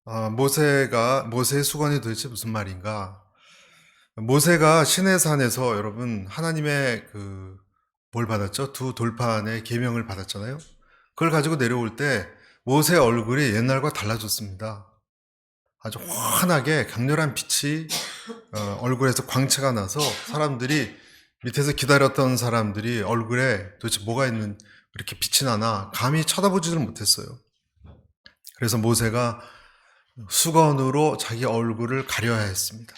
모세의 수건이 도대체 무슨 말인가? 모세가 시내산에서 여러분 하나님의 뭘 받았죠? 두 돌판의 계명을 받았잖아요. 그걸 가지고 내려올 때 모세의 얼굴이 옛날과 달라졌습니다. 아주 환하게 강렬한 빛이 얼굴에서 광채가 나서 사람들이 밑에서 기다렸던 사람들이 얼굴에 도대체 뭐가 있는 이렇게 빛이 나나 감히 쳐다보지를 못했어요. 그래서 모세가 수건으로 자기 얼굴을 가려야 했습니다.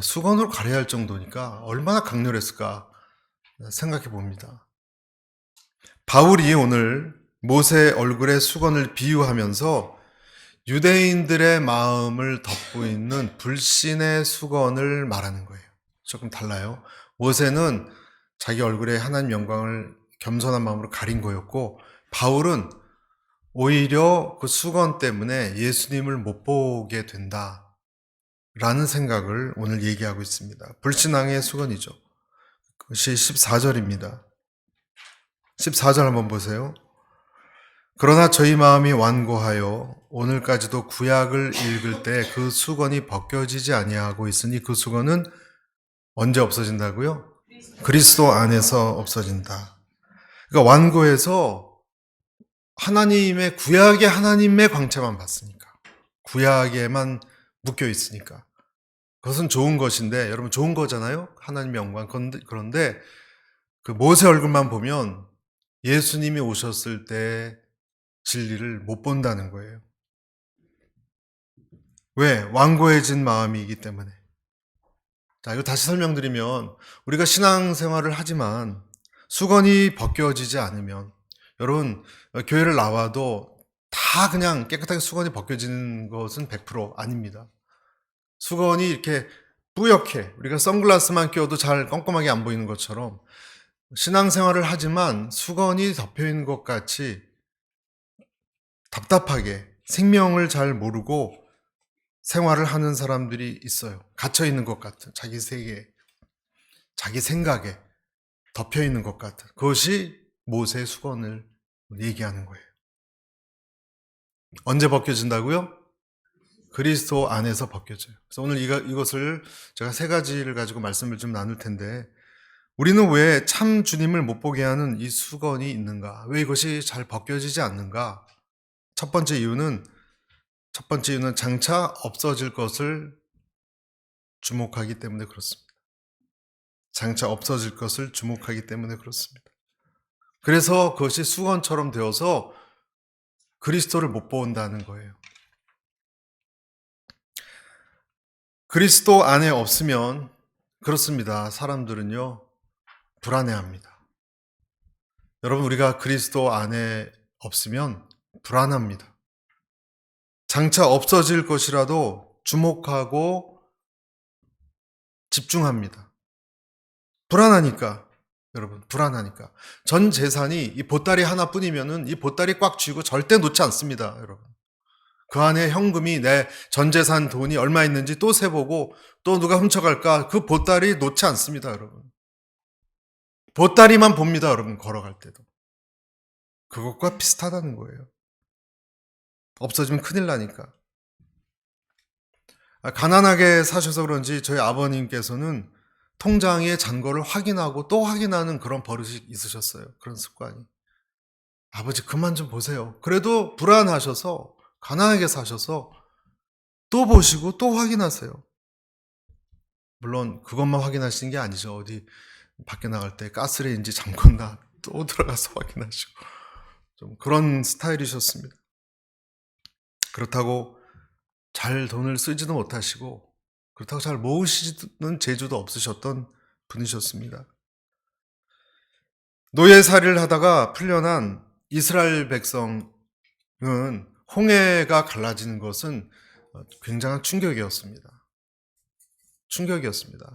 수건으로 가려야 할 정도니까 얼마나 강렬했을까 생각해 봅니다. 바울이 오늘 모세의 얼굴에 수건을 비유하면서 유대인들의 마음을 덮고 있는 불신의 수건을 말하는 거예요. 조금 달라요. 모세는 자기 얼굴에 하나님 영광을 겸손한 마음으로 가린 거였고, 바울은 오히려 그 수건 때문에 예수님을 못 보게 된다 라는 생각을 오늘 얘기하고 있습니다. 불신앙의 수건이죠. 그것이 14절입니다. 14절 한번 보세요. 그러나 저희 마음이 완고하여 오늘까지도 구약을 읽을 때 그 수건이 벗겨지지 아니하고 있으니 그 수건은 언제 없어진다고요? 그리스도 안에서 없어진다. 그러니까 완고해서 하나님의 구약의 하나님의 광채만 봤으니까, 구약에만 묶여 있으니까 그것은 좋은 것인데, 여러분 좋은 거잖아요. 하나님의 영광. 그런데 그 모세 얼굴만 보면 예수님이 오셨을 때 진리를 못 본다는 거예요. 왜? 완고해진 마음이기 때문에. 자, 이거 다시 설명드리면, 우리가 신앙생활을 하지만 수건이 벗겨지지 않으면, 여러분 교회를 나와도 다 그냥 깨끗하게 수건이 벗겨지는 것은 100% 아닙니다. 수건이 이렇게 뿌옇게, 우리가 선글라스만 껴도 잘 껌껌하게 안 보이는 것처럼 신앙생활을 하지만 수건이 덮여있는 것 같이 답답하게 생명을 잘 모르고 생활을 하는 사람들이 있어요. 갇혀있는 것 같은, 자기 세계에, 자기 생각에 덮여있는 것 같은, 그것이 모세의 수건을 얘기하는 거예요. 언제 벗겨진다고요? 그리스도 안에서 벗겨져요. 그래서 오늘 이것을 제가 세 가지를 가지고 말씀을 좀 나눌 텐데, 우리는 왜 참 주님을 못 보게 하는 이 수건이 있는가? 왜 이것이 잘 벗겨지지 않는가? 첫 번째 이유는 장차 없어질 것을 주목하기 때문에 그렇습니다. 장차 없어질 것을 주목하기 때문에 그렇습니다. 그래서 그것이 수건처럼 되어서 그리스도를 못 본다는 거예요. 그리스도 안에 없으면 그렇습니다. 사람들은요, 불안해합니다. 여러분, 우리가 그리스도 안에 없으면 불안합니다. 장차 없어질 것이라도 주목하고 집중합니다. 불안하니까, 여러분, 불안하니까. 전 재산이 이 보따리 하나뿐이면은 이 보따리 꽉 쥐고 절대 놓지 않습니다, 여러분. 그 안에 현금이, 내 전 재산 돈이 얼마 있는지 또 세보고 또 누가 훔쳐갈까, 그 보따리 놓지 않습니다, 여러분. 보따리만 봅니다, 여러분, 걸어갈 때도. 그것과 비슷하다는 거예요. 없어지면 큰일 나니까. 가난하게 사셔서 그런지 저희 아버님께서는 통장의 잔고를 확인하고 또 확인하는 그런 버릇이 있으셨어요. 그런 습관이. 아버지 그만 좀 보세요. 그래도 불안하셔서, 가난하게 사셔서 또 보시고 또 확인하세요. 물론 그것만 확인하시는 게 아니죠. 어디 밖에 나갈 때 가스레인지 잠궜나 또 들어가서 확인하시고, 좀 그런 스타일이셨습니다. 그렇다고 잘 돈을 쓰지도 못하시고, 그렇다고 잘 모으시는 재주도 없으셨던 분이셨습니다. 노예살이를 하다가 풀려난 이스라엘 백성은 홍해가 갈라지는 것은 굉장한 충격이었습니다.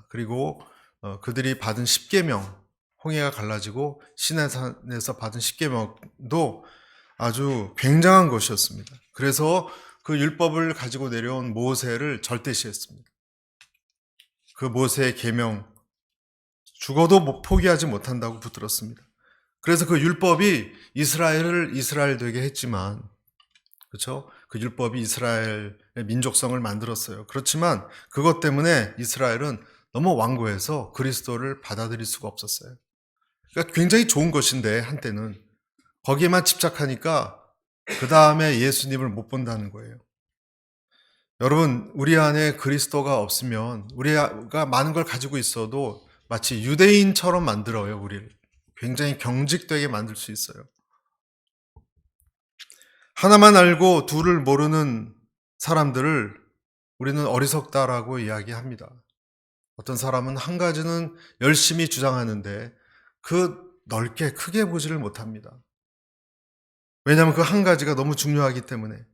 그리고 그들이 받은 10계명, 홍해가 갈라지고 시내산에서 받은 10계명도 아주 굉장한 것이었습니다. 그래서 그 율법을 가지고 내려온 모세를 절대시했습니다. 그 모세의 계명, 죽어도 포기하지 못한다고 붙들었습니다. 그래서 그 율법이 이스라엘을 이스라엘 되게 했지만, 그렇죠? 그 율법이 이스라엘의 민족성을 만들었어요. 그렇지만 그것 때문에 이스라엘은 너무 완고해서 그리스도를 받아들일 수가 없었어요. 그러니까 굉장히 좋은 것인데 한때는 거기에만 집착하니까 그 다음에 예수님을 못 본다는 거예요. 여러분, 우리 안에 그리스도가 없으면 우리가 많은 걸 가지고 있어도 마치 유대인처럼 만들어요, 우리를. 굉장히 경직되게 만들 수 있어요. 하나만 알고 둘을 모르는 사람들을 우리는 어리석다라고 이야기합니다. 어떤 사람은 한 가지는 열심히 주장하는데 그 넓게 크게 보지를 못합니다. 왜냐하면 그 한 가지가 너무 중요하기 때문에.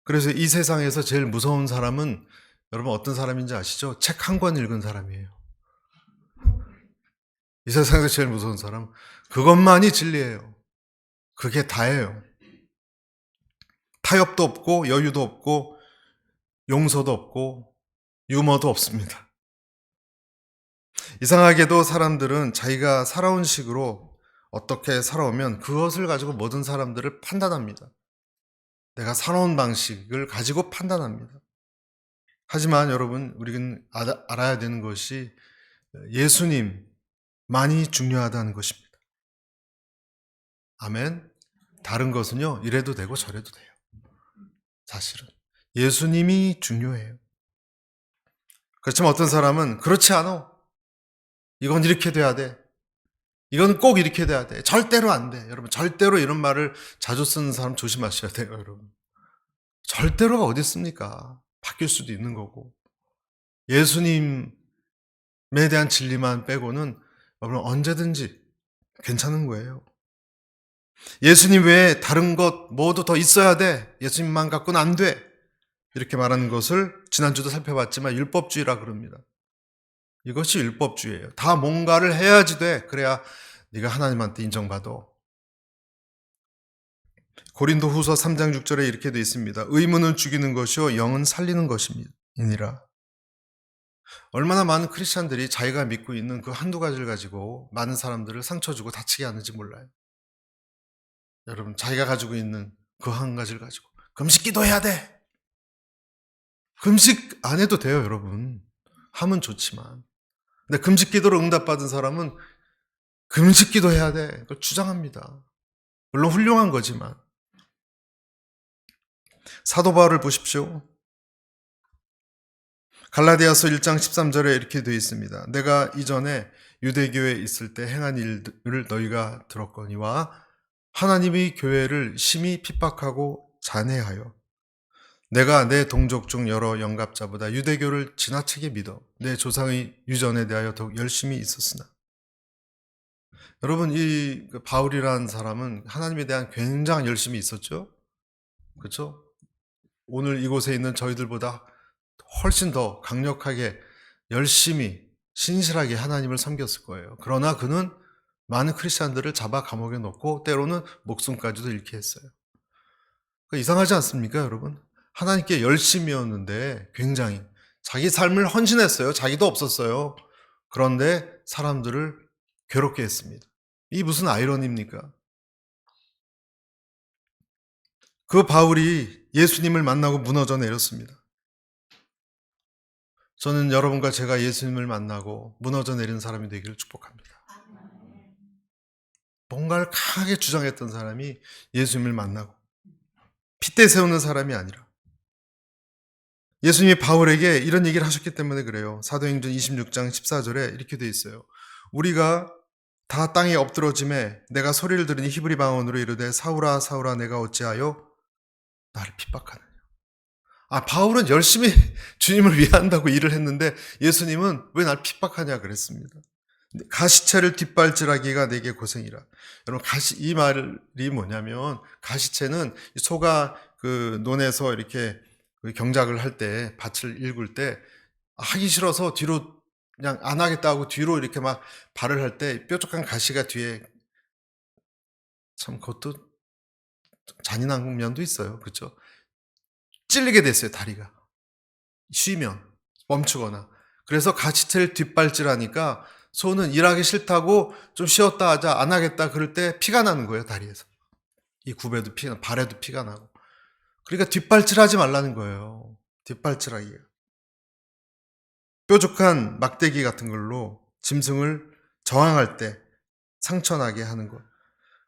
그래서 이 세상에서 제일 무서운 사람은 여러분 어떤 사람인지 아시죠? 책 한 권 읽은 사람이에요. 이 세상에서 제일 무서운 사람은 그것만이 진리예요. 그게 다예요. 타협도 없고 여유도 없고 용서도 없고 유머도 없습니다. 이상하게도 사람들은 자기가 살아온 식으로 어떻게 살아오면 그것을 가지고 모든 사람들을 판단합니다. 내가 살아온 방식을 가지고 판단합니다. 하지만 여러분, 우리는 알아야 되는 것이 예수님만이 중요하다는 것입니다. 아멘. 다른 것은요, 이래도 되고 저래도 돼요. 사실은. 예수님이 중요해요. 그렇지만 어떤 사람은 그렇지 않아. 이건 이렇게 돼야 돼. 이건 꼭 이렇게 돼야 돼. 절대로 안 돼. 여러분, 절대로 이런 말을 자주 쓰는 사람 조심하셔야 돼요, 여러분. 절대로가 어디 있습니까? 바뀔 수도 있는 거고. 예수님에 대한 진리만 빼고는 여러분 언제든지 괜찮은 거예요. 예수님 외에 다른 것 모두 더 있어야 돼. 예수님만 갖고는 안 돼. 이렇게 말하는 것을 지난주도 살펴봤지만 율법주의라 그럽니다. 이것이 율법주의예요. 다 뭔가를 해야지 돼. 그래야 네가 하나님한테 인정받아. 고린도 후서 3장 6절에 이렇게 되어 있습니다. 의문은 죽이는 것이요 영은 살리는 것이니라. 얼마나 많은 크리스찬들이 자기가 믿고 있는 그 한두 가지를 가지고 많은 사람들을 상처 주고 다치게 하는지 몰라요. 여러분, 자기가 가지고 있는 그 한 가지를 가지고 금식 기도해야 돼. 금식 안 해도 돼요, 여러분. 하면 좋지만. 근데 금식 기도로 응답받은 사람은 금식 기도해야 돼. 그걸 주장합니다. 물론 훌륭한 거지만. 사도 바울을 보십시오. 갈라디아서 1장 13절에 이렇게 되어 있습니다. 내가 이전에 유대교회에 있을 때 행한 일을 너희가 들었거니와 하나님이 교회를 심히 핍박하고 잔해하여 내가 내 동족 중 여러 영갑자보다 유대교를 지나치게 믿어 내 조상의 유전에 대하여 더욱 열심히 있었으나. 여러분, 이 바울이라는 사람은 하나님에 대한 굉장히 열심히 있었죠. 그렇죠? 오늘 이곳에 있는 저희들보다 훨씬 더 강력하게 열심히 신실하게 하나님을 섬겼을 거예요. 그러나 그는 많은 크리스찬들을 잡아 감옥에 넣고 때로는 목숨까지도 잃게 했어요. 이상하지 않습니까, 여러분? 하나님께 열심이었는데 굉장히 자기 삶을 헌신했어요. 자기도 없었어요. 그런데 사람들을 괴롭게 했습니다. 이 무슨 아이러니입니까? 그 바울이 예수님을 만나고 무너져 내렸습니다. 저는 여러분과 제가 예수님을 만나고 무너져 내리는 사람이 되기를 축복합니다. 뭔가를 강하게 주장했던 사람이 예수님을 만나고 핏대 세우는 사람이 아니라 예수님이 바울에게 이런 얘기를 하셨기 때문에 그래요. 사도행전 26장 14절에 이렇게 돼 있어요. 우리가 다 땅에 엎드러짐에 내가 소리를 들으니 히브리 방언으로 이르되 사울아 사울아 내가 어찌하여 나를 핍박하느냐. 바울은 열심히 주님을 위한다고 일을 했는데 예수님은 왜 날 핍박하냐 그랬습니다. 가시채를 뒷발질하기가 내게 고생이라. 여러분, 이 말이 뭐냐면 가시채는 소가 그 논에서 이렇게 경작을 할 때 밭을 일굴 때 하기 싫어서 뒤로 그냥 안 하겠다 하고 뒤로 이렇게 막 발을 할 때 뾰족한 가시가 뒤에 참 그것도 잔인한 면도 있어요. 그렇죠? 찔리게 됐어요, 다리가. 쉬면 멈추거나. 그래서 가시채를 뒷발질하니까 소는 일하기 싫다고 좀 쉬었다 하자 안 하겠다 그럴 때 피가 나는 거예요, 다리에서. 이 굽에도 피가 발에도 피가 나고. 그러니까 뒷발질하지 말라는 거예요. 뒷발질하기. 뾰족한 막대기 같은 걸로 짐승을 저항할 때 상처나게 하는 것.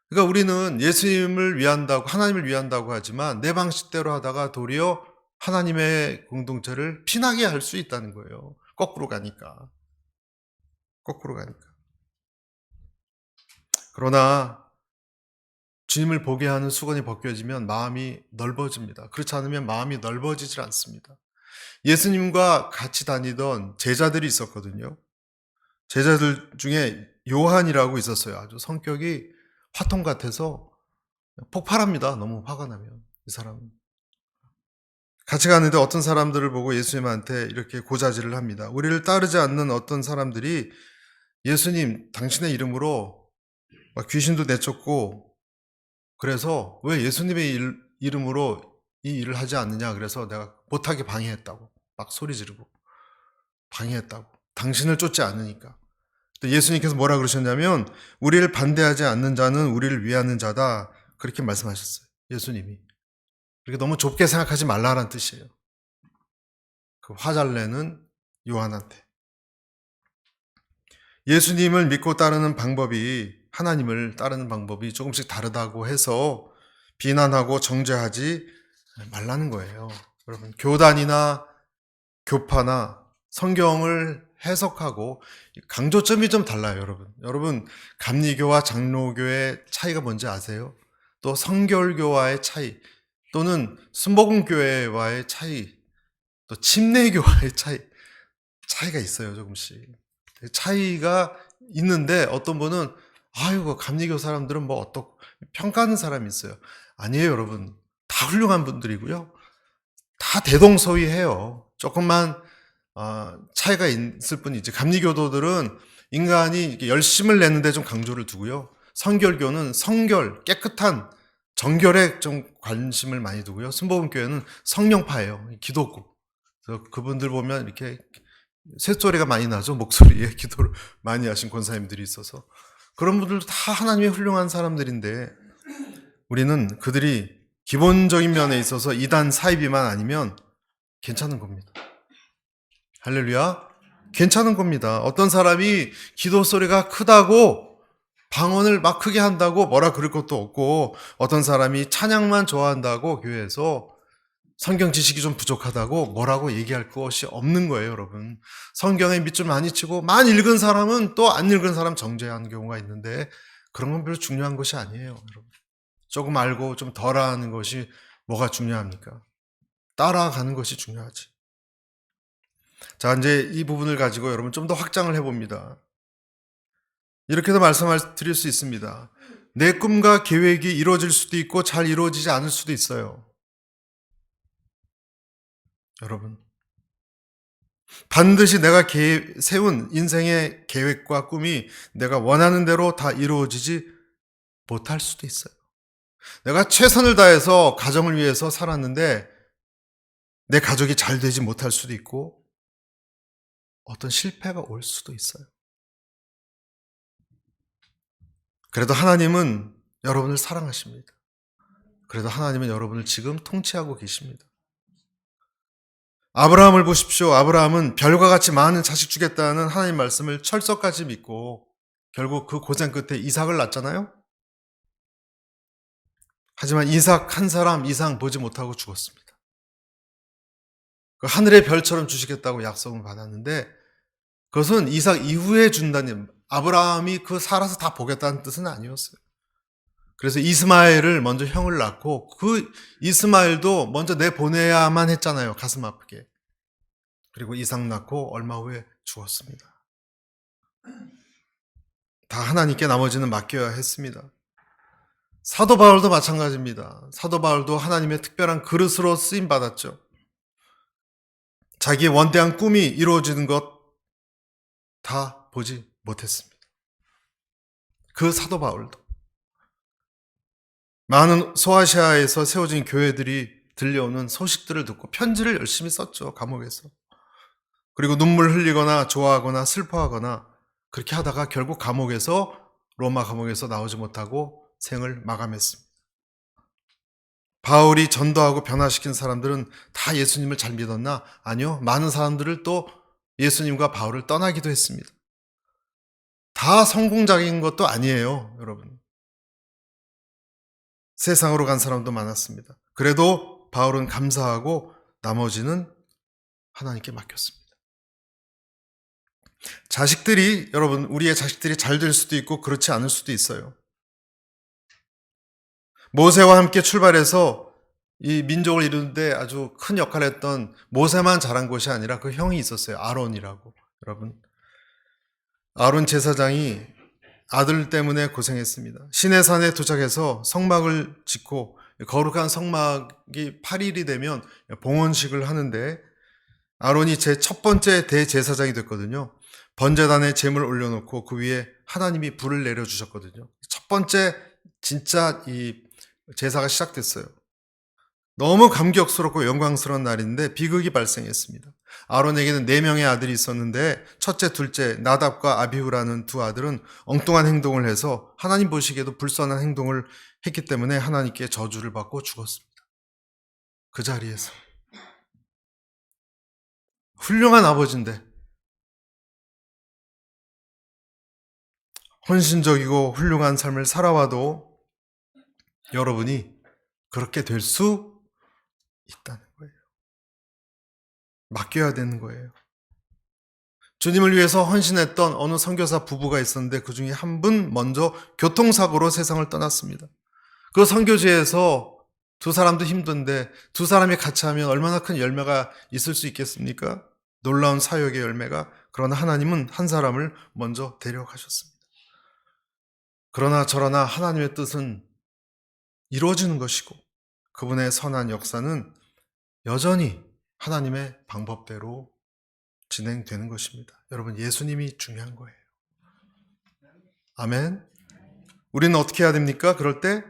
그러니까 우리는 예수님을 위한다고, 하나님을 위한다고 하지만 내 방식대로 하다가 도리어 하나님의 공동체를 피나게 할 수 있다는 거예요. 거꾸로 가니까. 거꾸로 가니까. 그러나 주님을 보게 하는 수건이 벗겨지면 마음이 넓어집니다. 그렇지 않으면 마음이 넓어지질 않습니다. 예수님과 같이 다니던 제자들이 있었거든요. 제자들 중에 요한이라고 있었어요. 아주 성격이 화통 같아서 폭발합니다. 너무 화가 나면. 이 사람은. 같이 가는데 어떤 사람들을 보고 예수님한테 이렇게 고자질을 합니다. 우리를 따르지 않는 어떤 사람들이 예수님, 당신의 이름으로 막 귀신도 내쫓고 그래서 왜 예수님의 이름으로 이 일을 하지 않느냐. 그래서 내가 못하게 방해했다고. 막 소리 지르고 방해했다고. 당신을 쫓지 않으니까. 또 예수님께서 뭐라 그러셨냐면 우리를 반대하지 않는 자는 우리를 위하는 자다. 그렇게 말씀하셨어요. 예수님이. 그렇게 너무 좁게 생각하지 말라라는 뜻이에요. 그 화잘내는 요한한테. 예수님을 믿고 따르는 방법이, 하나님을 따르는 방법이 조금씩 다르다고 해서 비난하고 정죄하지 말라는 거예요. 여러분, 교단이나 교파나 성경을 해석하고 강조점이 좀 달라요, 여러분. 여러분, 감리교와 장로교의 차이가 뭔지 아세요? 또 성결교와의 차이, 또는 순복음교회와의 차이, 또 침례교와의 차이가 있어요, 조금씩. 차이가 있는데 어떤 분은 아이고 감리교 사람들은 뭐 어떻고 평가하는 사람이 있어요. 아니에요, 여러분. 다 훌륭한 분들이고요. 다 대동소이해요. 조금만 차이가 있을 뿐이지. 감리교도들은 인간이 열심을 내는데 좀 강조를 두고요. 성결교는 성결, 깨끗한 정결에 좀 관심을 많이 두고요. 순복음교회는 성령파예요. 기도고. 그래서 그분들 보면 이렇게 쇳소리가 많이 나죠. 목소리에 기도를 많이 하신 권사님들이 있어서. 그런 분들도 다 하나님의 훌륭한 사람들인데 우리는 그들이 기본적인 면에 있어서 이단 사이비만 아니면 괜찮은 겁니다. 할렐루야. 괜찮은 겁니다. 어떤 사람이 기도 소리가 크다고 방언을 막 크게 한다고 뭐라 그럴 것도 없고, 어떤 사람이 찬양만 좋아한다고 교회에서 성경 지식이 좀 부족하다고 뭐라고 얘기할 것이 없는 거예요, 여러분. 성경에 밑줄 많이 치고 많이 읽은 사람은 또 안 읽은 사람 정죄하는 경우가 있는데 그런 건 별로 중요한 것이 아니에요, 여러분. 조금 알고 좀 덜 아는 것이 뭐가 중요합니까? 따라가는 것이 중요하지. 자, 이제 이 부분을 가지고 여러분 좀 더 확장을 해봅니다. 이렇게도 말씀을 드릴 수 있습니다. 내 꿈과 계획이 이루어질 수도 있고 잘 이루어지지 않을 수도 있어요. 여러분, 반드시 내가 세운 인생의 계획과 꿈이 내가 원하는 대로 다 이루어지지 못할 수도 있어요. 내가 최선을 다해서 가정을 위해서 살았는데 내 가족이 잘 되지 못할 수도 있고 어떤 실패가 올 수도 있어요. 그래도 하나님은 여러분을 사랑하십니다. 그래도 하나님은 여러분을 지금 통치하고 계십니다. 아브라함을 보십시오. 아브라함은 별과 같이 많은 자식 주겠다는 하나님 말씀을 철석까지 믿고 결국 그 고생 끝에 이삭을 낳잖아요. 하지만 이삭 한 사람 이상 보지 못하고 죽었습니다. 그 하늘의 별처럼 주시겠다고 약속을 받았는데 그것은 이삭 이후에 준다는, 아브라함이 그 살아서 다 보겠다는 뜻은 아니었어요. 그래서 이스마엘을 먼저 형을 낳고 그 이스마엘도 먼저 내보내야만 했잖아요. 가슴 아프게. 그리고 이삭 낳고 얼마 후에 죽었습니다. 다 하나님께 나머지는 맡겨야 했습니다. 사도 바울도 마찬가지입니다. 사도 바울도 하나님의 특별한 그릇으로 쓰임받았죠. 자기의 원대한 꿈이 이루어지는 것 다 보지 못했습니다. 그 사도 바울도. 많은 소아시아에서 세워진 교회들이 들려오는 소식들을 듣고 편지를 열심히 썼죠. 감옥에서. 그리고 눈물 흘리거나 좋아하거나 슬퍼하거나 그렇게 하다가 결국 로마 감옥에서 나오지 못하고 생을 마감했습니다. 바울이 전도하고 변화시킨 사람들은 다 예수님을 잘 믿었나? 아니요. 많은 사람들을 또 예수님과 바울을 떠나기도 했습니다. 다 성공적인 것도 아니에요, 여러분. 세상으로 간 사람도 많았습니다. 그래도 바울은 감사하고 나머지는 하나님께 맡겼습니다. 자식들이, 여러분, 우리의 자식들이 잘 될 수도 있고 그렇지 않을 수도 있어요. 모세와 함께 출발해서 이 민족을 이루는데 아주 큰 역할을 했던 모세만 잘한 것이 아니라 그 형이 있었어요. 아론이라고. 여러분, 아론 제사장이 아들 때문에 고생했습니다. 시내산에 도착해서 성막을 짓고 거룩한 성막이 8일이 되면 봉헌식을 하는데 아론이 제 첫 번째 대제사장이 됐거든요. 번제단에 제물을 올려놓고 그 위에 하나님이 불을 내려주셨거든요. 첫 번째 진짜 이 제사가 시작됐어요. 너무 감격스럽고 영광스러운 날인데 비극이 발생했습니다. 아론에게는 4명의 아들이 있었는데 첫째, 둘째, 나답과 아비후라는 두 아들은 엉뚱한 행동을 해서 하나님 보시기에도 불선한 행동을 했기 때문에 하나님께 저주를 받고 죽었습니다. 그 자리에서. 훌륭한 아버지인데 헌신적이고 훌륭한 삶을 살아와도 여러분이 그렇게 될 수 있다는 거예요. 맡겨야 되는 거예요. 주님을 위해서 헌신했던 어느 선교사 부부가 있었는데 그 중에 한 분 먼저 교통사고로 세상을 떠났습니다. 그 선교지에서 두 사람도 힘든데 두 사람이 같이 하면 얼마나 큰 열매가 있을 수 있겠습니까? 놀라운 사역의 열매가. 그러나 하나님은 한 사람을 먼저 데려가셨습니다. 그러나 저러나 하나님의 뜻은 이루어지는 것이고 그분의 선한 역사는 여전히 하나님의 방법대로 진행되는 것입니다. 여러분, 예수님이 중요한 거예요. 아멘. 우리는 어떻게 해야 됩니까? 그럴 때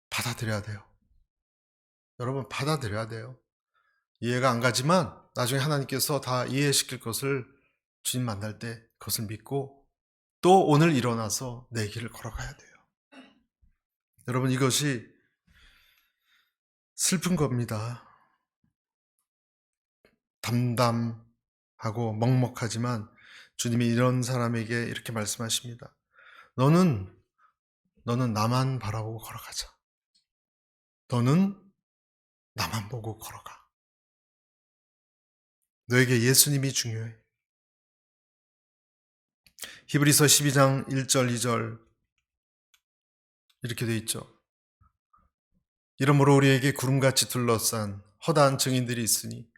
받아들여야 돼요. 여러분, 받아들여야 돼요. 이해가 안 가지만 나중에 하나님께서 다 이해시킬 것을 주님 만날 때 그것을 믿고 또 오늘 일어나서 내 길을 걸어가야 돼요. 여러분, 이것이 슬픈 겁니다. 담담하고 먹먹하지만 주님이 이런 사람에게 이렇게 말씀하십니다. 너는 나만 바라보고 걸어가자. 너는 나만 보고 걸어가. 너에게 예수님이 중요해. 히브리서 12장 1절 2절 이렇게 돼 있죠. 이러므로 우리에게 구름같이 둘러싼 허다한 증인들이 있으니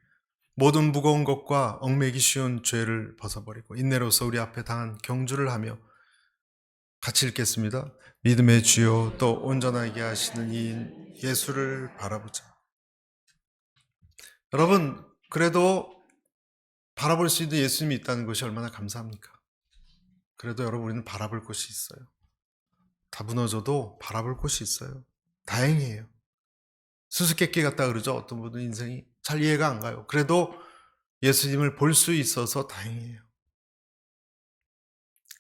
모든 무거운 것과 얽매기 쉬운 죄를 벗어버리고 인내로서 우리 앞에 당한 경주를 하며 같이 읽겠습니다. 믿음의 주요 또 온전하게 하시는 이인 예수를 바라보자. 여러분, 그래도 바라볼 수 있는 예수님이 있다는 것이 얼마나 감사합니까? 그래도 여러분, 우리는 바라볼 곳이 있어요. 다 무너져도 바라볼 곳이 있어요. 다행이에요. 수수께끼 같다 그러죠. 어떤 분은 인생이 잘 이해가 안 가요. 그래도 예수님을 볼 수 있어서 다행이에요.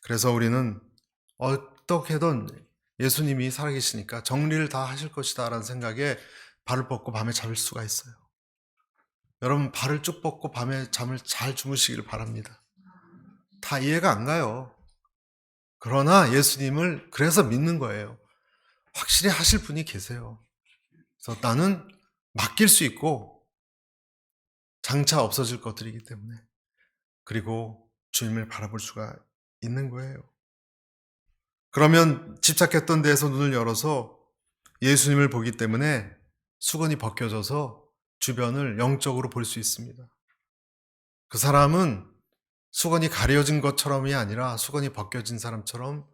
그래서 우리는 어떻게든 예수님이 살아계시니까 정리를 다 하실 것이다 라는 생각에 발을 뻗고 밤에 잠을 수가 있어요. 여러분, 발을 쭉 뻗고 밤에 잠을 잘 주무시기를 바랍니다. 다 이해가 안 가요. 그러나 예수님을 그래서 믿는 거예요. 확실히 하실 분이 계세요. 그래서 나는 맡길 수 있고 장차 없어질 것들이기 때문에, 그리고 주님을 바라볼 수가 있는 거예요. 그러면 집착했던 데에서 눈을 열어서 예수님을 보기 때문에 수건이 벗겨져서 주변을 영적으로 볼 수 있습니다. 그 사람은 수건이 가려진 것처럼이 아니라 수건이 벗겨진 사람처럼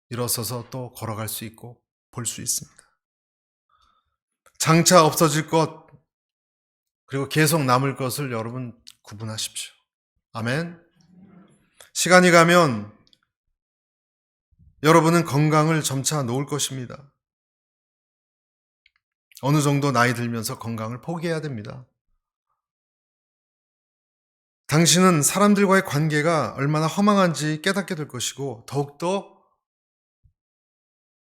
일어서서 또 걸어갈 수 있고 볼 수 있습니다. 장차 없어질 것 그리고 계속 남을 것을 여러분 구분하십시오. 아멘. 시간이 가면 여러분은 건강을 점차 놓을 것입니다. 어느 정도 나이 들면서 건강을 포기해야 됩니다. 당신은 사람들과의 관계가 얼마나 허망한지 깨닫게 될 것이고 더욱더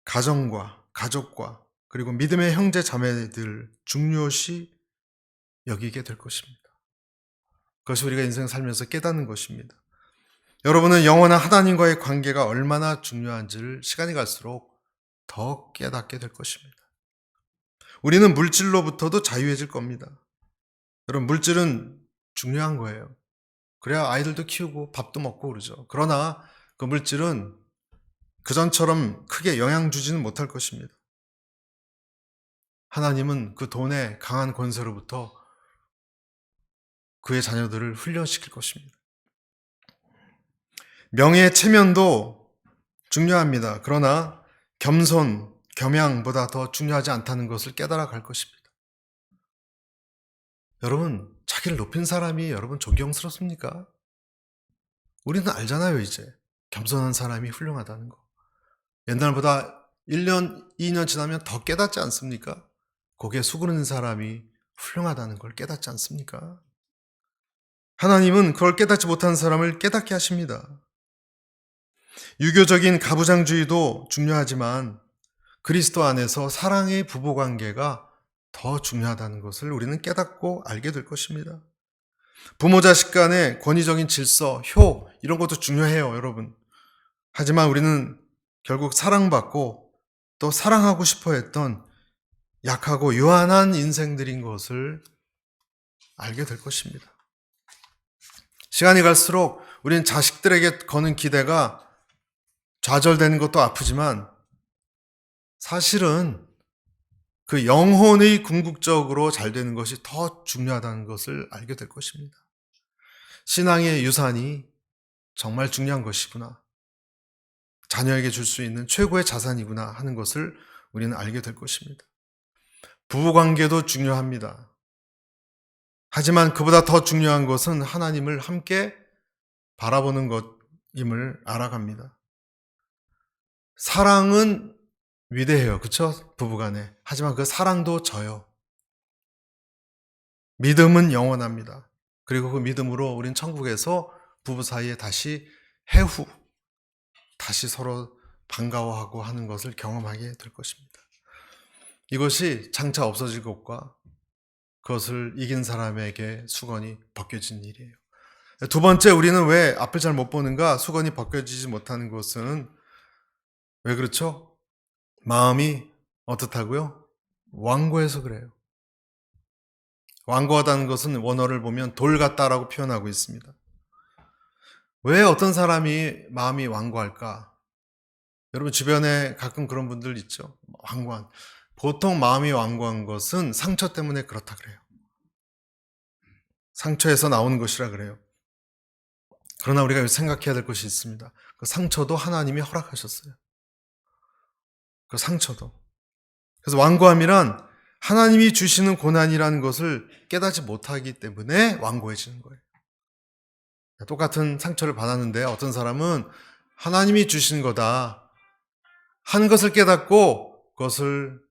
가정과 가족과 그리고 믿음의 형제 자매들 중요시 여기게 될 것입니다. 그것이 우리가 인생 살면서 깨닫는 것입니다. 여러분은 영원한 하나님과의 관계가 얼마나 중요한지를 시간이 갈수록 더 깨닫게 될 것입니다. 우리는 물질로부터도 자유해질 겁니다. 여러분, 물질은 중요한 거예요. 그래야 아이들도 키우고 밥도 먹고 그러죠. 그러나 그 물질은 그전처럼 크게 영향 주지는 못할 것입니다. 하나님은 그 돈의 강한 권세로부터 그의 자녀들을 훈련시킬 것입니다. 명예, 체면도 중요합니다. 그러나 겸손, 겸양보다 더 중요하지 않다는 것을 깨달아 갈 것입니다. 여러분, 자기를 높인 사람이 여러분 존경스럽습니까? 우리는 알잖아요, 이제. 겸손한 사람이 훌륭하다는 거. 옛날보다 1년, 2년 지나면 더 깨닫지 않습니까? 고개 수그리는 사람이 훌륭하다는 걸 깨닫지 않습니까? 하나님은 그걸 깨닫지 못한 사람을 깨닫게 하십니다. 유교적인 가부장주의도 중요하지만 그리스도 안에서 사랑의 부부관계가 더 중요하다는 것을 우리는 깨닫고 알게 될 것입니다. 부모 자식 간의 권위적인 질서, 효 이런 것도 중요해요, 여러분. 하지만 우리는 결국 사랑받고 또 사랑하고 싶어 했던 약하고 유한한 인생들인 것을 알게 될 것입니다. 시간이 갈수록 우리는 자식들에게 거는 기대가 좌절되는 것도 아프지만 사실은 그 영혼의 궁극적으로 잘 되는 것이 더 중요하다는 것을 알게 될 것입니다. 신앙의 유산이 정말 중요한 것이구나. 자녀에게 줄 수 있는 최고의 자산이구나 하는 것을 우리는 알게 될 것입니다. 부부관계도 중요합니다. 하지만 그보다 더 중요한 것은 하나님을 함께 바라보는 것임을 알아갑니다. 사랑은 위대해요. 그렇죠? 부부간에. 하지만 그 사랑도 져요. 믿음은 영원합니다. 그리고 그 믿음으로 우린 천국에서 부부 사이에 다시 해후, 다시 서로 반가워하고 하는 것을 경험하게 될 것입니다. 이것이 장차 없어질 것과 그것을 이긴 사람에게 수건이 벗겨진 일이에요. 두 번째, 우리는 왜 앞을 잘 못 보는가? 수건이 벗겨지지 못하는 것은 왜 그렇죠? 마음이 어떻다고요? 완고해서 그래요. 완고하다는 것은 원어를 보면 돌 같다라고 표현하고 있습니다. 왜 어떤 사람이 마음이 완고할까? 여러분 주변에 가끔 그런 분들 있죠. 완고한. 보통 마음이 완고한 것은 상처 때문에 그렇다 그래요. 상처에서 나오는 것이라 그래요. 그러나 우리가 생각해야 될 것이 있습니다. 그 상처도 하나님이 허락하셨어요. 그 상처도. 그래서 완고함이란 하나님이 주시는 고난이라는 것을 깨닫지 못하기 때문에 완고해지는 거예요. 똑같은 상처를 받았는데 어떤 사람은 하나님이 주신 거다 한 것을 깨닫고 그것을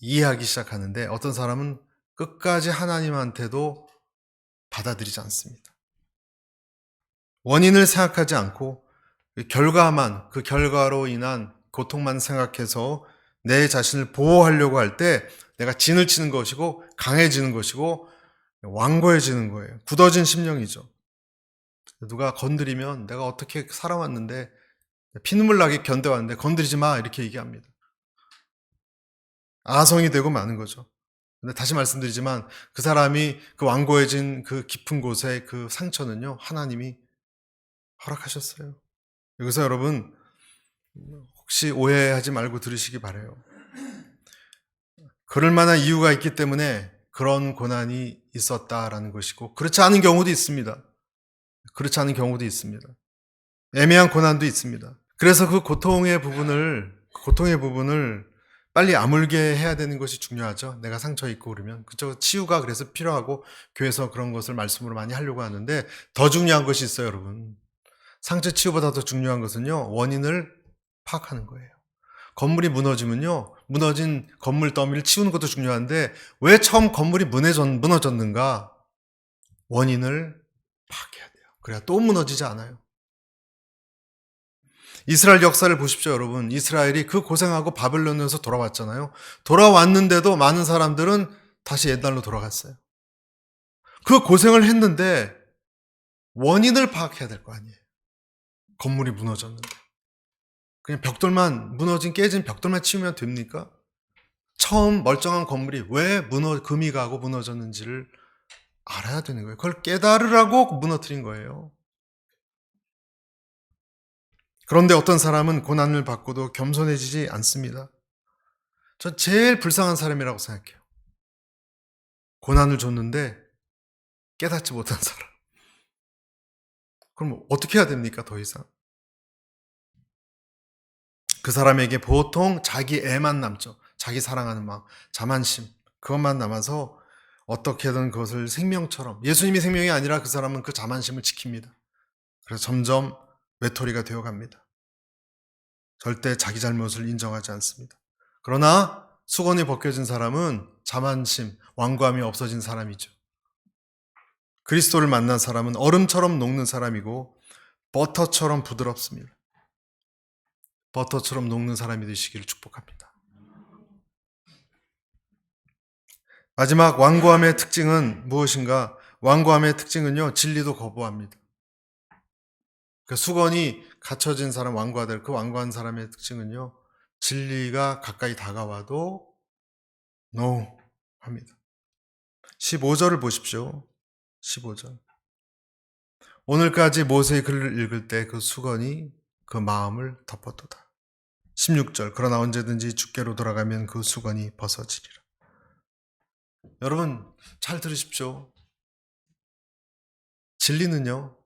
이해하기 시작하는데 어떤 사람은 끝까지 하나님한테도 받아들이지 않습니다. 원인을 생각하지 않고 결과만, 그 결과로 인한 고통만 생각해서 내 자신을 보호하려고 할 때 내가 진을 치는 것이고 강해지는 것이고 완고해지는 거예요. 굳어진 심령이죠. 누가 건드리면 내가 어떻게 살아왔는데 피눈물 나게 견뎌왔는데 건드리지 마 이렇게 얘기합니다. 아성이 되고 마는 거죠. 근데 다시 말씀드리지만 그 사람이 그 완고해진 그 깊은 곳의 그 상처는요 하나님이 허락하셨어요. 여기서 여러분 혹시 오해하지 말고 들으시기 바라요. 그럴 만한 이유가 있기 때문에 그런 고난이 있었다라는 것이고 그렇지 않은 경우도 있습니다. 그렇지 않은 경우도 있습니다. 애매한 고난도 있습니다. 그래서 그 고통의 부분을 빨리 아물게 해야 되는 것이 중요하죠. 내가 상처 입고 그러면. 그쵸? 치유가 그래서 필요하고 교회에서 그런 것을 말씀으로 많이 하려고 하는데 더 중요한 것이 있어요, 여러분. 상처 치유보다 더 중요한 것은요, 원인을 파악하는 거예요. 건물이 무너지면요, 무너진 건물 더미를 치우는 것도 중요한데 왜 처음 건물이 무너졌는가? 원인을 파악해야 돼요. 그래야 또 무너지지 않아요. 이스라엘 역사를 보십시오, 여러분. 이스라엘이 그 고생하고 바벨론에서 돌아왔잖아요. 돌아왔는데도 많은 사람들은 다시 옛날로 돌아갔어요. 그 고생을 했는데 원인을 파악해야 될 거 아니에요. 건물이 무너졌는데. 그냥 벽돌만, 깨진 벽돌만 치우면 됩니까? 처음 멀쩡한 건물이 왜 금이 가고 무너졌는지를 알아야 되는 거예요. 그걸 깨달으라고 무너뜨린 거예요. 그런데 어떤 사람은 고난을 받고도 겸손해지지 않습니다. 전 제일 불쌍한 사람이라고 생각해요. 고난을 줬는데 깨닫지 못한 사람. 그럼 어떻게 해야 됩니까, 더 이상? 그 사람에게 보통 자기 애만 남죠. 자기 사랑하는 마음, 자만심, 그것만 남아서 어떻게든 그것을 생명처럼, 예수님이 생명이 아니라 그 사람은 그 자만심을 지킵니다. 그래서 점점 외톨이가 되어갑니다. 절대 자기 잘못을 인정하지 않습니다. 그러나 수건이 벗겨진 사람은 자만심, 완고함이 없어진 사람이죠. 그리스도를 만난 사람은 얼음처럼 녹는 사람이고 버터처럼 부드럽습니다. 버터처럼 녹는 사람이 되시기를 축복합니다. 마지막 완고함의 특징은 무엇인가? 완고함의 특징은요, 진리도 거부합니다. 그 수건이 갇혀진 사람, 완고하다. 그 완고한 사람의 특징은요, 진리가 가까이 다가와도 no 합니다. 15절을 보십시오. 15절. 오늘까지 모세의 글을 읽을 때 그 수건이 그 마음을 덮었도다. 16절. 그러나 언제든지 주께로 돌아가면 그 수건이 벗어지리라. 여러분 잘 들으십시오. 진리는요,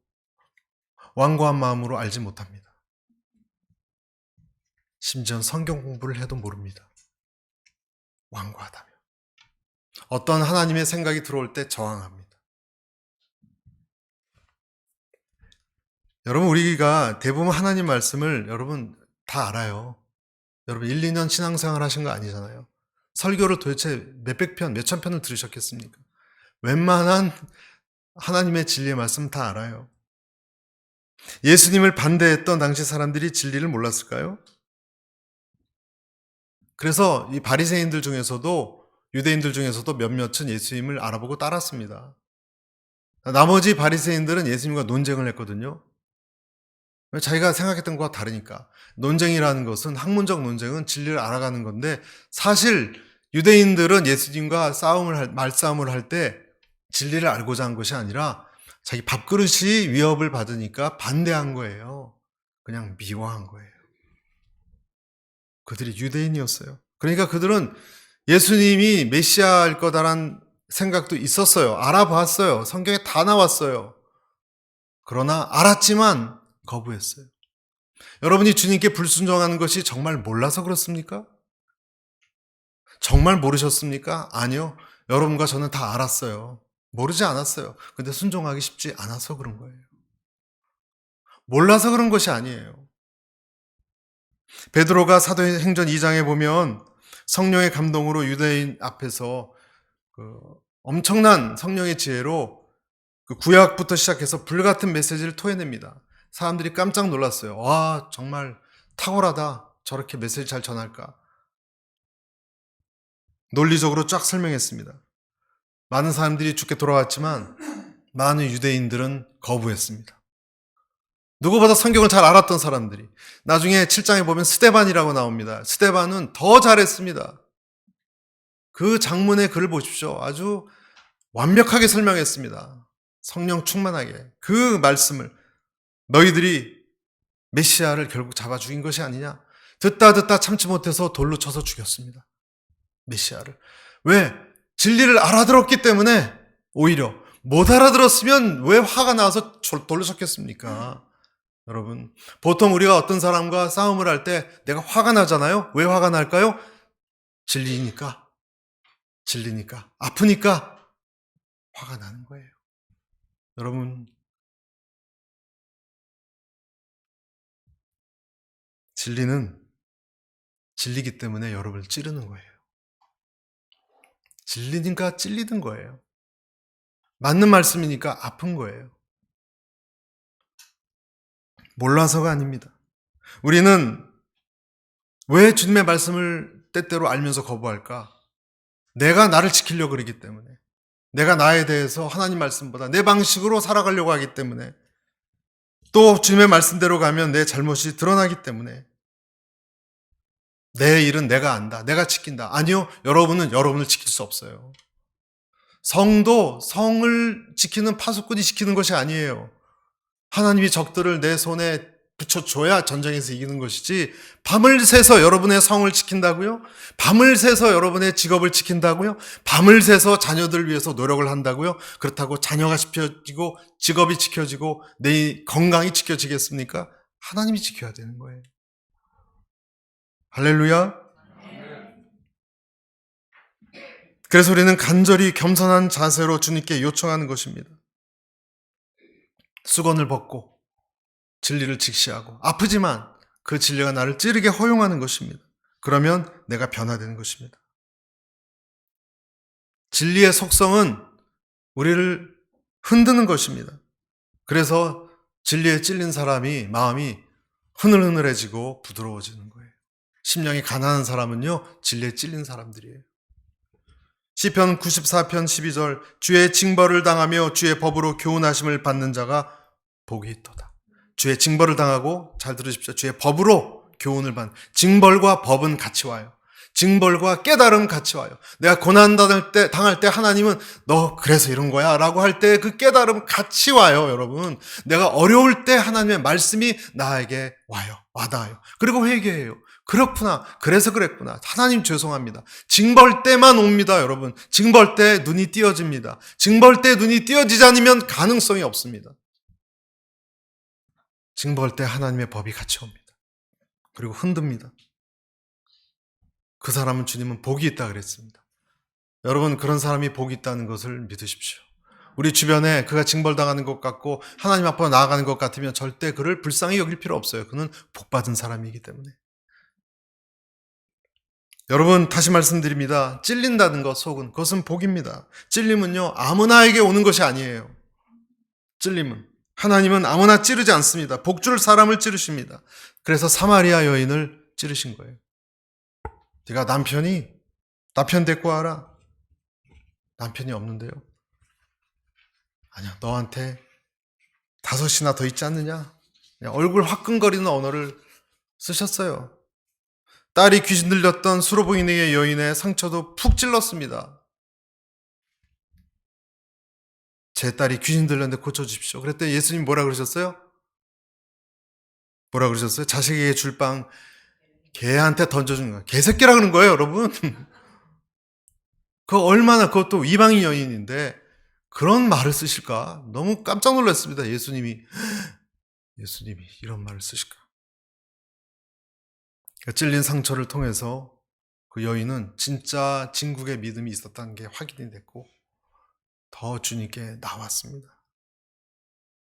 완고한 마음으로 알지 못합니다. 심지어 성경 공부를 해도 모릅니다. 완고하다면. 어떤 하나님의 생각이 들어올 때 저항합니다. 여러분, 우리가 대부분 하나님 말씀을 여러분 다 알아요. 여러분 1, 2년 신앙생활 하신 거 아니잖아요. 설교를 도대체 몇백 편, 몇천 편을 들으셨겠습니까? 웬만한 하나님의 진리의 말씀 다 알아요. 예수님을 반대했던 당시 사람들이 진리를 몰랐을까요? 그래서 이 바리새인들 중에서도, 유대인들 중에서도 몇몇은 예수님을 알아보고 따랐습니다. 나머지 바리새인들은 예수님과 논쟁을 했거든요. 자기가 생각했던 것과 다르니까. 논쟁이라는 것은, 학문적 논쟁은 진리를 알아가는 건데, 사실 유대인들은 예수님과 말싸움을 할 때 진리를 알고자 한 것이 아니라 자기 밥그릇이 위협을 받으니까 반대한 거예요. 그냥 미워한 거예요. 그들이 유대인이었어요. 그러니까 그들은 예수님이 메시아일 거다란 생각도 있었어요. 알아봤어요. 성경에 다 나왔어요. 그러나 알았지만 거부했어요. 여러분이 주님께 불순종하는 것이 정말 몰라서 그렇습니까? 정말 모르셨습니까? 아니요. 여러분과 저는 다 알았어요. 모르지 않았어요. 근데 순종하기 쉽지 않아서 그런 거예요. 몰라서 그런 것이 아니에요. 베드로가 사도행전 2장에 보면 성령의 감동으로 유대인 앞에서 엄청난 성령의 지혜로 그 구약부터 시작해서 불같은 메시지를 토해냅니다. 사람들이 깜짝 놀랐어요. 와, 정말 탁월하다. 저렇게 메시지 잘 전할까. 논리적으로 쫙 설명했습니다. 많은 사람들이 죽게 돌아왔지만 많은 유대인들은 거부했습니다. 누구보다 성경을 잘 알았던 사람들이. 나중에 7장에 보면 스데반이라고 나옵니다. 스데반은 더 잘했습니다. 그 장문의 글을 보십시오. 아주 완벽하게 설명했습니다. 성령 충만하게. 그 말씀을, 너희들이 메시아를 결국 잡아 죽인 것이 아니냐. 듣다 참지 못해서 돌로 쳐서 죽였습니다. 메시아를. 왜? 진리를 알아들었기 때문에. 오히려 못 알아들었으면 왜 화가 나서 돌로 쳤겠습니까? 여러분, 보통 우리가 어떤 사람과 싸움을 할 때 내가 화가 나잖아요. 왜 화가 날까요? 진리니까, 아프니까 화가 나는 거예요. 여러분, 진리는 진리기 때문에 여러분을 찌르는 거예요. 진리니까 찔리는 거예요. 맞는 말씀이니까 아픈 거예요. 몰라서가 아닙니다. 우리는 왜 주님의 말씀을 때때로 알면서 거부할까? 내가 나를 지키려고 그러기 때문에, 내가 나에 대해서 하나님 말씀보다 내 방식으로 살아가려고 하기 때문에, 또 주님의 말씀대로 가면 내 잘못이 드러나기 때문에, 내 일은 내가 안다, 내가 지킨다. 아니요, 여러분은 여러분을 지킬 수 없어요. 성도 성을 지키는 파수꾼이 지키는 것이 아니에요. 하나님이 적들을 내 손에 붙여줘야 전쟁에서 이기는 것이지, 밤을 새서 여러분의 성을 지킨다고요? 밤을 새서 여러분의 직업을 지킨다고요? 밤을 새서 자녀들을 위해서 노력을 한다고요? 그렇다고 자녀가 지켜지고 직업이 지켜지고 내 건강이 지켜지겠습니까? 하나님이 지켜야 되는 거예요. 할렐루야. 그래서 우리는 간절히 겸손한 자세로 주님께 요청하는 것입니다. 수건을 벗고 진리를 직시하고, 아프지만 그 진리가 나를 찌르게 허용하는 것입니다. 그러면 내가 변화되는 것입니다. 진리의 속성은 우리를 흔드는 것입니다. 그래서 진리에 찔린 사람이 마음이 흐늘흐늘해지고 부드러워지는 거예요. 심령이 가난한 사람은요, 진리에 찔린 사람들이에요. 시편 94편 12절, 주의 징벌을 당하며 주의 법으로 교훈하심을 받는 자가 복이 있도다. 주의 징벌을 당하고, 잘 들으십시오, 주의 법으로 교훈을 받는, 징벌과 법은 같이 와요. 징벌과 깨달음 같이 와요. 내가 고난 당할 때 하나님은 너 그래서 이런 거야 라고 할 때 그 깨달음 같이 와요. 여러분, 내가 어려울 때 하나님의 말씀이 나에게 와요. 와닿아요. 그리고 회개해요. 그렇구나, 그래서 그랬구나, 하나님 죄송합니다. 징벌 때만 옵니다. 여러분, 징벌 때 눈이 띄어집니다. 징벌 때 눈이 띄어지지 않으면 가능성이 없습니다. 징벌 때 하나님의 법이 같이 옵니다. 그리고 흔듭니다. 그 사람은 주님은 복이 있다 그랬습니다. 여러분, 그런 사람이 복이 있다는 것을 믿으십시오. 우리 주변에 그가 징벌당하는 것 같고 하나님 앞으로 나아가는 것 같으면 절대 그를 불쌍히 여길 필요 없어요. 그는 복받은 사람이기 때문에. 여러분, 다시 말씀드립니다. 찔린다는 것, 속은, 그것은 복입니다. 찔림은요, 아무나에게 오는 것이 아니에요. 찔림은, 하나님은 아무나 찌르지 않습니다. 복줄 사람을 찌르십니다. 그래서 사마리아 여인을 찌르신 거예요. 네가 남편 데리고 와라. 남편이 없는데요. 아니야, 너한테 5이나 더 있지 않느냐? 얼굴 화끈거리는 언어를 쓰셨어요. 딸이 귀신 들렸던 수로보이니의 여인의 상처도 푹 찔렀습니다. 제 딸이 귀신 들렸는데 고쳐주십시오. 그랬더니 예수님 뭐라 그러셨어요? 뭐라 그러셨어요? 자식에게 줄 빵 개한테 던져준 거예요. 개새끼라 그런 거예요, 여러분. 그것도 이방인 여인인데 그런 말을 쓰실까? 너무 깜짝 놀랐습니다. 예수님이 이런 말을 쓰실까? 찔린 상처를 통해서 그 여인은 진짜 진국의 믿음이 있었다는 게 확인이 됐고 더 주님께 나왔습니다.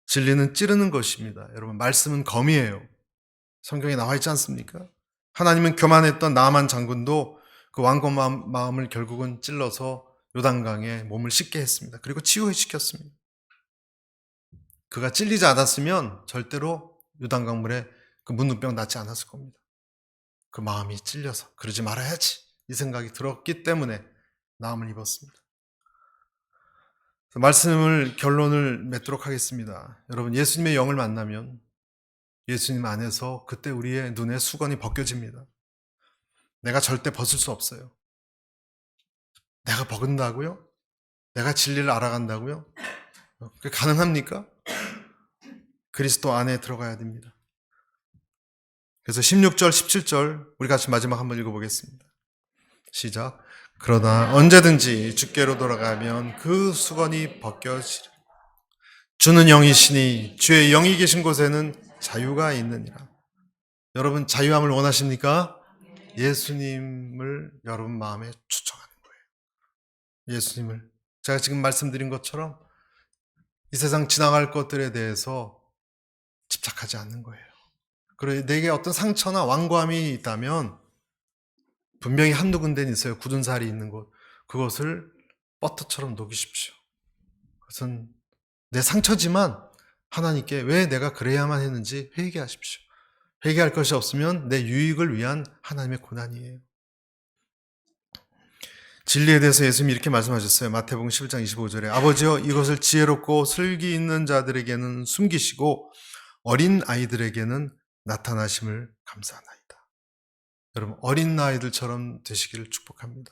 진리는 찌르는 것입니다. 여러분, 말씀은 검이에요. 성경에 나와 있지 않습니까? 하나님은 교만했던 나만 장군도 그 왕고 마음을 결국은 찔러서 요단강에 몸을 씻게 했습니다. 그리고 치유시켰습니다. 그가 찔리지 않았으면 절대로 요단강물에 그 문둥병 낫지 않았을 겁니다. 그 마음이 찔려서 그러지 말아야지 이 생각이 들었기 때문에 나음을 입었습니다. 결론을 맺도록 하겠습니다. 여러분, 예수님의 영을 만나면 예수님 안에서 그때 우리의 눈에 수건이 벗겨집니다. 내가 절대 벗을 수 없어요. 내가 벗는다고요? 내가 진리를 알아간다고요? 그게 가능합니까? 그리스도 안에 들어가야 됩니다. 그래서 16절, 17절 우리 같이 마지막 한번 읽어보겠습니다. 시작. 그러나 언제든지 주께로 돌아가면 그 수건이 벗겨지리라. 주는 영이시니 주의 영이 계신 곳에는 자유가 있느니라. 여러분, 자유함을 원하십니까? 예수님을 여러분 마음에 초청하는 거예요. 예수님을. 제가 지금 말씀드린 것처럼 이 세상 지나갈 것들에 대해서 집착하지 않는 거예요. 그리고 내게 어떤 상처나 완고함이 있다면 분명히 한두 군데는 있어요. 굳은 살이 있는 곳. 그것을 버터처럼 녹이십시오. 그것은 내 상처지만 하나님께 왜 내가 그래야만 했는지 회개하십시오. 회개할 것이 없으면 내 유익을 위한 하나님의 고난이에요. 진리에 대해서 예수님이 이렇게 말씀하셨어요. 마태복음 11장 25절에 아버지여 이것을 지혜롭고 슬기 있는 자들에게는 숨기시고 어린 아이들에게는 나타나심을 감사하나이다. 여러분 어린 아이들처럼 되시기를 축복합니다.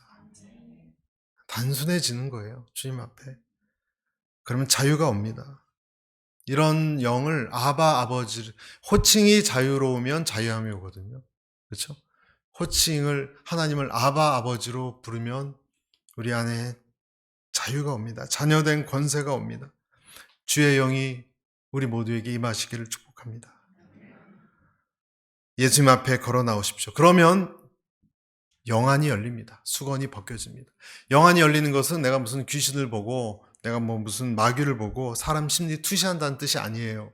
단순해지는 거예요. 주님 앞에. 그러면 자유가 옵니다. 이런 영을 아바 아버지, 호칭이 자유로우면 자유함이 오거든요. 그렇죠? 호칭을 하나님을 아바 아버지로 부르면 우리 안에 자유가 옵니다. 자녀된 권세가 옵니다. 주의 영이 우리 모두에게 임하시기를 축복합니다. 예수님 앞에 걸어 나오십시오. 그러면 영안이 열립니다. 수건이 벗겨집니다. 영안이 열리는 것은 내가 무슨 귀신을 보고 내가 뭐 무슨 마귀를 보고 사람 심리 투시한다는 뜻이 아니에요.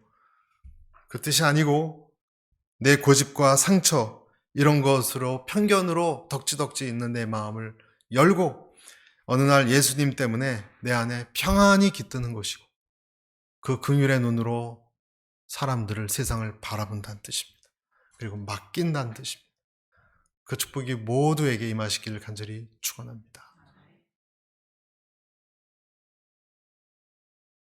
그 뜻이 아니고 내 고집과 상처 이런 것으로 편견으로 덕지덕지 있는 내 마음을 열고 어느 날 예수님 때문에 내 안에 평안이 깃드는 것이고 그 긍휼의 눈으로 사람들을 세상을 바라본다는 뜻입니다. 그리고 맡긴다는 뜻입니다. 그 축복이 모두에게 임하시기를 간절히 축원합니다.